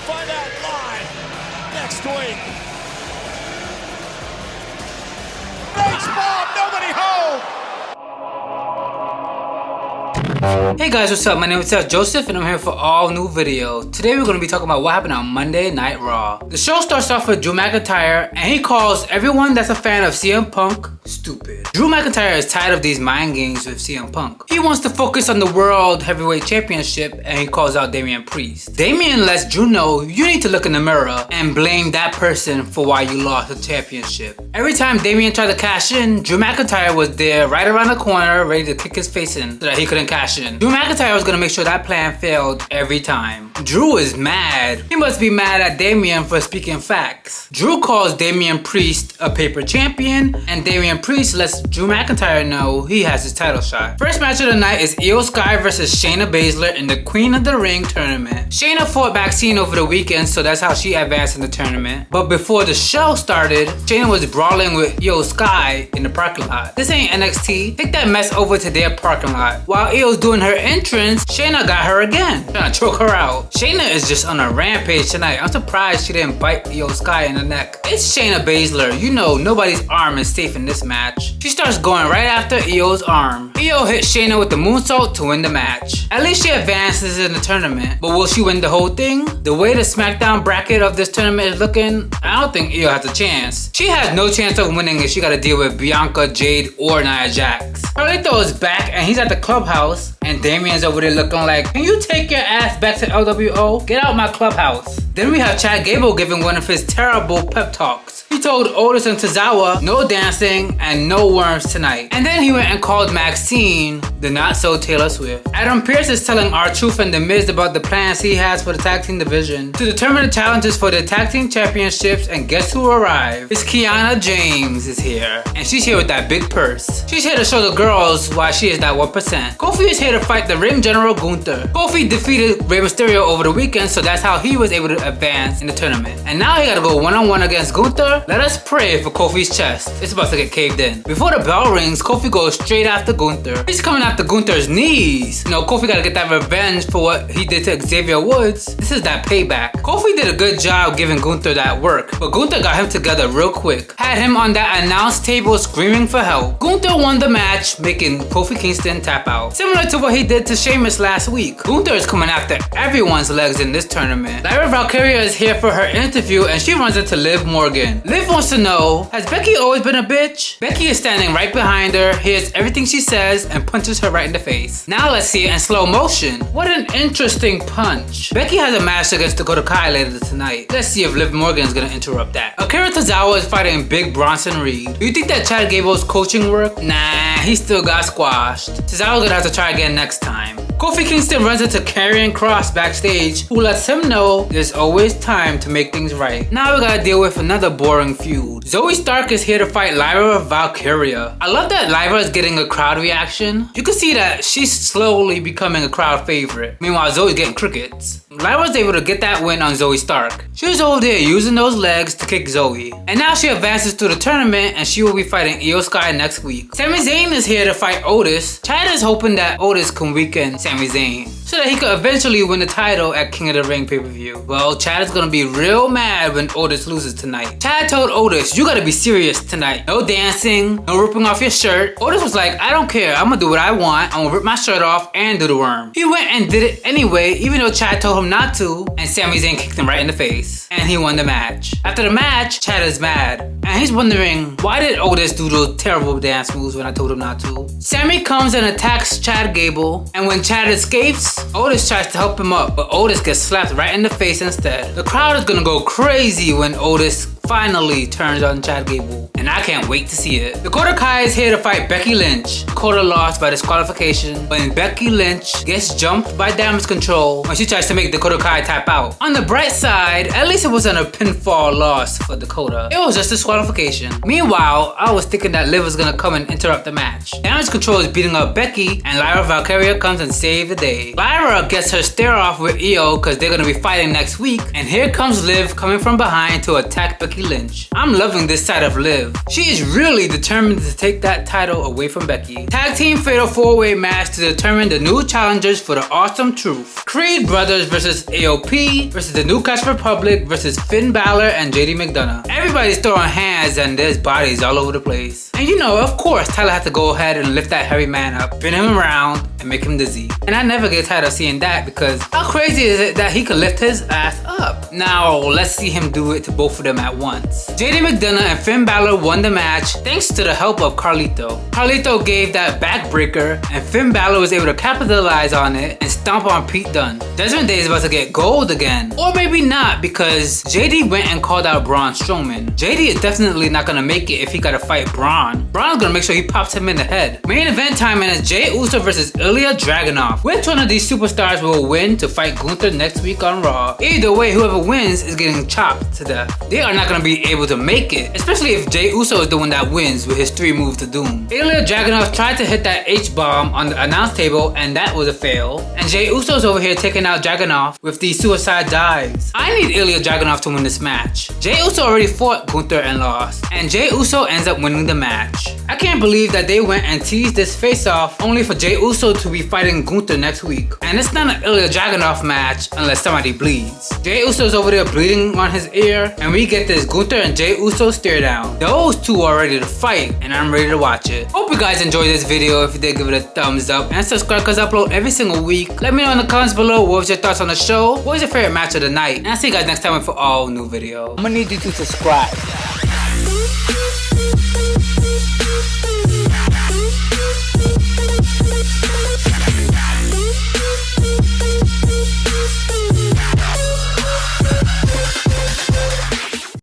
find out live next week. Baseball, nobody home. Hey guys, what's up? My name is Joseph and I'm here for all new video. Today we're going to be talking about what happened on Monday Night Raw. The show starts off with Drew McIntyre and he calls everyone that's a fan of CM Punk stupid. Drew McIntyre is tired of these mind games with CM Punk. He wants to focus on the World Heavyweight Championship and he calls out Damian Priest. Damian lets Drew know you need to look in the mirror and blame that person for why you lost the championship. Every time Damian tried to cash in, Drew McIntyre was there right around the corner ready to kick his face in so that he couldn't cash in. Drew McIntyre was gonna make sure that plan failed every time. Drew is mad. He must be mad at Damian for speaking facts. Drew calls Damian Priest a paper champion and Damian Priest lets Drew McIntyre know he has his title shot. First match of the night is Io Sky versus Shayna Baszler in the Queen of the Ring tournament. Shayna fought Maxine over the weekend, so that's how she advanced in the tournament. But before the show started, Shayna was brawling with Io Sky in the parking lot. This ain't NXT. Take that mess over to their parking lot. While Io's doing her entrance, Shayna got her again, trying to choke her out. Shayna is just on a rampage tonight. I'm surprised she didn't bite Io Sky in the neck. It's Shayna Baszler. You know nobody's arm is safe in this match. She starts going right after Io's arm. Io hits Shayna with the moonsault to win the match. At least she advances in the tournament. But will she win the whole thing? The way the SmackDown bracket of this tournament is looking, I don't think Io has a chance. She has no chance of winning if she gotta deal with Bianca, Jade, or Nia Jax. Carlito is back and he's at the clubhouse and Damian's over there looking like, can you take your ass back to LWO? Get out my clubhouse. Then we have Chad Gable giving one of his terrible pep talks. He told Otis and Tozawa no dancing and no worms tonight. And then he went and called Maxine the not so Taylor Swift. Adam Pearce is telling R-Truth and The Miz about the plans he has for the tag team division to determine the challenges for the tag team championships, and guess who arrived? It's Kiana James is here. And she's here with that big purse. She's here to show the girls why she is that 1%. Kofi is here to fight the ring general Gunther. Kofi defeated Rey Mysterio over the weekend, so that's how he was able to advance in the tournament. And now he gotta go one-on-one against Gunther. Let us pray for Kofi's chest. It's about to get caved in. Before the bell rings, Kofi goes straight after Gunther. He's coming after Gunther's knees. You know, Kofi gotta get that revenge for what he did to Xavier Woods. This is that payback. Kofi did a good job giving Gunther that work, but Gunther got him together real quick. Had him on that announce table screaming for help. Gunther won the match, making Kofi Kingston tap out. Similar to what he did to Sheamus last week. Gunther is coming after everyone's legs in this tournament. Lyra Valkyria is here for her interview and she runs into Liv Morgan. Liv wants to know, has Becky always been a bitch? Becky is standing right behind her, hears everything she says, and punches her right in the face. Now let's see it in slow motion. What an interesting punch. Becky has a match against Dakota Kai later tonight. Let's see if Liv Morgan is gonna interrupt that. Akira Tozawa is fighting Big Bronson Reed. Do you think that Chad Gable's coaching worked? Nah, he still got squashed. Tozawa's gonna have to try again next time. Kofi Kingston runs into Karrion Kross backstage, who lets him know there's always time to make things right. Now we gotta deal with another boring feud. Zoe Stark is here to fight Lyra Valkyria. I love that Lyra is getting a crowd reaction. You can see that she's slowly becoming a crowd favorite. Meanwhile, Zoe's getting crickets. Lyra's able to get that win on Zoe Stark. She was over there using those legs to kick Zoe. And now she advances to the tournament and she will be fighting Io Sky next week. Sami Zayn is here to fight Otis. Chad is hoping that Otis can weaken Sami Zayn so that he could eventually win the title at King of the Ring pay-per-view. Well, Chad is gonna be real mad when Otis loses tonight. Chad told Otis, you gotta be serious tonight. No dancing, no ripping off your shirt. Otis was like, I don't care, I'm gonna do what I want. I'm gonna rip my shirt off and do the worm. He went and did it anyway, even though Chad told him not to, and Sami Zayn kicked him right in the face. And he won the match. After the match, Chad is mad. And he's wondering, why did Otis do those terrible dance moves when I told him not to? Sami comes and attacks Chad Gable, and when Chad escapes, Otis tries to help him up, but Otis gets slapped right in the face instead. The crowd is gonna go crazy when Otis finally turns on Chad Gable, and I can't wait to see it. Dakota Kai is here to fight Becky Lynch. Dakota lost by disqualification, but Becky Lynch gets jumped by Damage Control when she tries to make Dakota Kai tap out. On the bright side, at least it wasn't a pinfall loss for Dakota. It was just disqualification. Meanwhile, I was thinking that Liv was gonna come and interrupt the match. Damage Control is beating up Becky, and Lyra Valkyria comes and saves the day. Lyra gets her stare off with Io because they're gonna be fighting next week, and here comes Liv coming from behind to attack Becky Becky Lynch. I'm loving this side of Liv. She is really determined to take that title away from Becky. Tag team fatal 4-way match to determine the new challengers for the Awesome Truth. Creed Brothers versus AOP versus the New Clash Republic versus Finn Balor and JD McDonough. Everybody's throwing hands and there's bodies all over the place. And you know, of course, Tyler had to go ahead and lift that heavy man up, spin him around, and make him dizzy. And I never get tired of seeing that because how crazy is it that he could lift his ass up? Now, let's see him do it to both of them at once. JD McDonough and Finn Balor won the match thanks to the help of Carlito. Carlito gave that backbreaker and Finn Balor was able to capitalize on it and stomp on Pete Dunne. Judgment Day is about to get gold again. Or maybe not because JD went and called out Braun Strowman. JD is definitely not gonna make it if he gotta fight Braun. Braun's gonna make sure he pops him in the head. Main event time and it's Jey Uso versus Ilja Dragunov. Which one of these superstars will win to fight Gunther next week on Raw? Either way, whoever wins is getting chopped to death. They are not gonna be able to make it, especially if Jey Uso is the one that wins with his 3 moves to doom. Ilja Dragunov tried to hit that H-bomb on the announce table and that was a fail. And Jey Uso's over here taking out Dragunov with these suicide dives. I need Ilja Dragunov to win this match. Jey Uso already fought Gunther and lost, and Jey Uso ends up winning the match. I can't believe that they went and teased this face-off only for Jey Uso to be fighting Gunther next week. And it's not an Ilja Dragunov match unless somebody bleeds. Jey Uso's over there bleeding on his ear, and we get this Gunther and Jey Uso stare down. Those two are ready to fight, and I'm ready to watch it. Hope you guys enjoyed this video. If you did, give it a thumbs up and subscribe because I upload every single week. Let me know in the comments below what was your thoughts on the show, what was your favorite match of the night, and I'll see you guys next time for all new video. I'm gonna need you to subscribe.